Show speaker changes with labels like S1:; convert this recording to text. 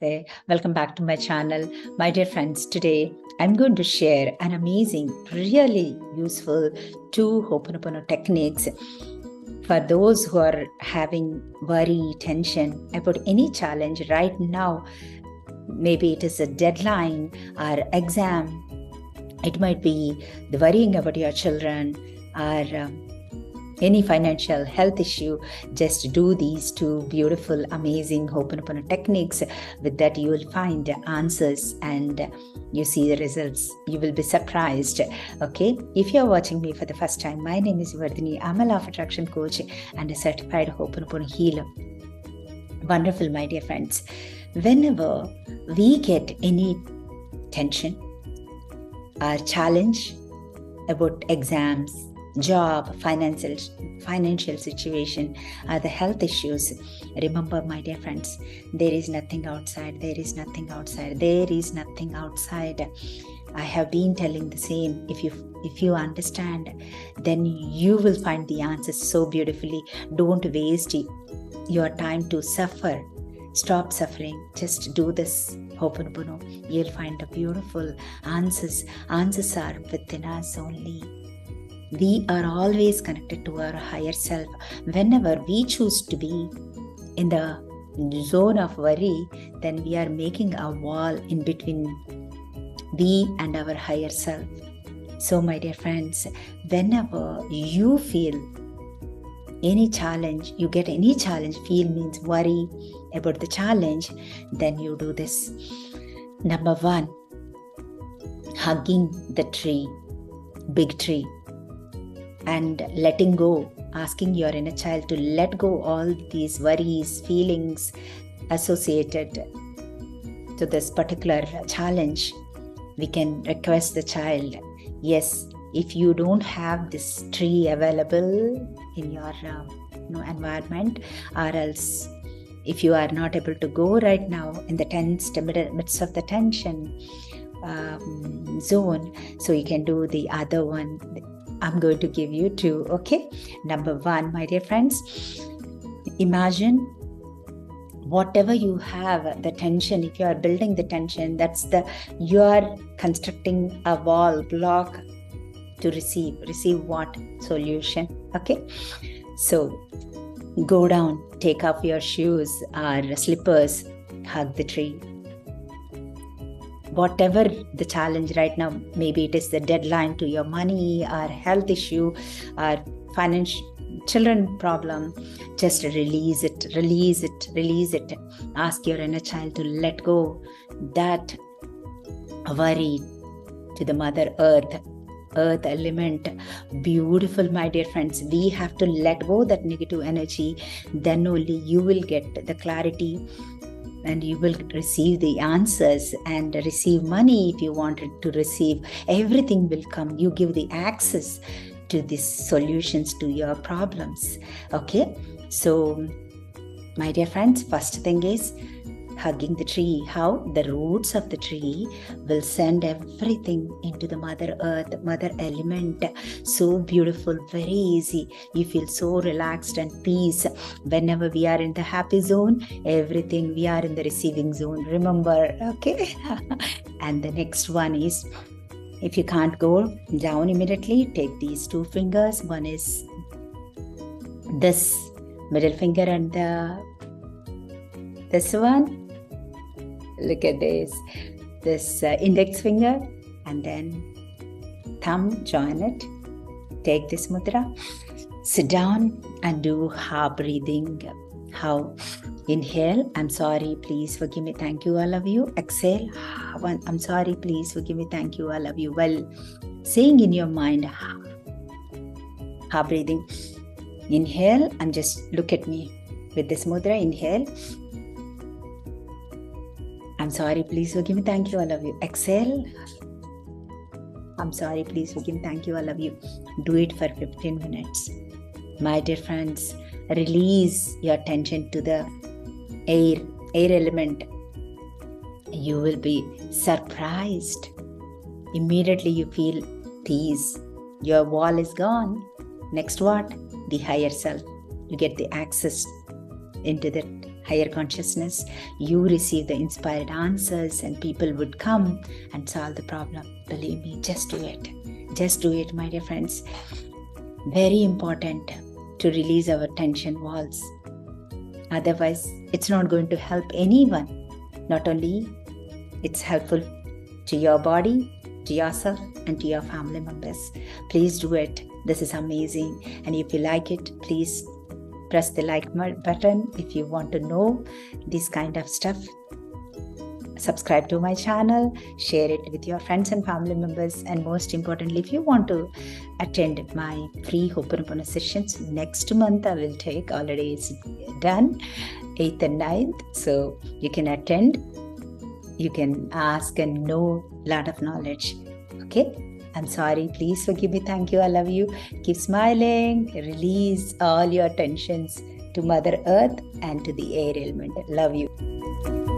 S1: Namaste. Welcome back to my channel. My dear friends, today I'm going to share an amazing, really useful 2 Hooponopono techniques for those who are having worry, tension about any challenge right now. Maybe it is a deadline or exam. It might be the worrying about your children or any financial health issue. Just do these 2 beautiful, amazing Hooponopono techniques. With that, you will find answers and you see the results. You will be surprised. Okay, if you are watching me for the first time, my name is Vardhani. I'm a Law of Attraction coach and a certified Hooponopono healer. Wonderful, my dear friends. Whenever we get any tension or challenge about exams, job, financial situation, the health issues, remember, my dear friends, there is nothing outside. There is nothing outside. There is nothing outside. I have been telling the same. If you understand, then you will find the answers so beautifully. Don't waste your time to suffer. Stop suffering. Just do this Hooponopono. You'll find the beautiful answers. Answers are within us only. We are always connected to our higher self. Whenever we choose to be in the zone of worry, then we are making a wall in between we and our higher self. So, my dear friends, whenever you feel any challenge, you get any challenge, feel means worry about the challenge, then you do this. Number 1, hugging the tree, big tree, and letting go, asking your inner child to let go all these worries, feelings associated to this particular challenge. We can request the child, yes, if you don't have this tree available in your environment, or else if you are not able to go right now in the midst of the tension zone, so you can do the other one. I'm going to give you 2, okay? Number 1, my dear friends, imagine whatever you have, the tension, if you are building the tension, you are constructing a wall, block to receive what? Solution, okay? So go down, take off your shoes or slippers, hug the tree. Whatever the challenge right now, maybe it is the deadline to your money or health issue or children problem, just release it. Ask your inner child to let go that worry to the Mother Earth element. Beautiful, my dear friends. We have to let go that negative energy. Then only you will get the clarity and you will receive the answers and receive money if you wanted to receive. Everything will come. You give the access to these solutions to your problems. Okay? So, my dear friends, first thing is hugging the tree. How? The roots of the tree will send everything into the Mother Earth, Mother Element. So beautiful, very easy. You feel so relaxed and peace. Whenever we are in the happy zone, everything we are in the receiving zone. Remember, okay? And the next one is, if you can't go down immediately, take these 2 fingers. One is this middle finger and this one. Look at this index finger and then thumb, join it. Take this mudra, sit down and do ha breathing. How? Inhale, I'm sorry, please forgive me, thank you, I love you. Exhale, I'm sorry, please forgive me, thank you, I love you. Well, saying in your mind, ha breathing. Inhale and just look at me with this mudra. Inhale, I'm sorry, please forgive me, thank you, I love you. Exhale, I'm sorry, please forgive me, thank you, I love you. Do it for 15 minutes. My dear friends, release your tension to the air element. You will be surprised. Immediately you feel peace. Your wall is gone. Next what? The higher self. You get the access into that higher consciousness, you receive the inspired answers, and people would come and solve the problem. Believe me, just do it. Just do it, my dear friends. Very important to release our tension walls. Otherwise, it's not going to help anyone. Not only it's helpful to your body, to yourself, and to your family members. Please do it. This is amazing. And if you like it, please press the like button. If you want to know this kind of stuff, subscribe to my channel, share it with your friends and family members. And most importantly, if you want to attend my free Hooponopono sessions, next month I will take, already it's done, 8th and 9th. So you can attend, you can ask and know a lot of knowledge. Okay? I'm sorry, please forgive me. Thank you, I love you. Keep smiling, release all your tensions to Mother Earth and to the air element. Love you.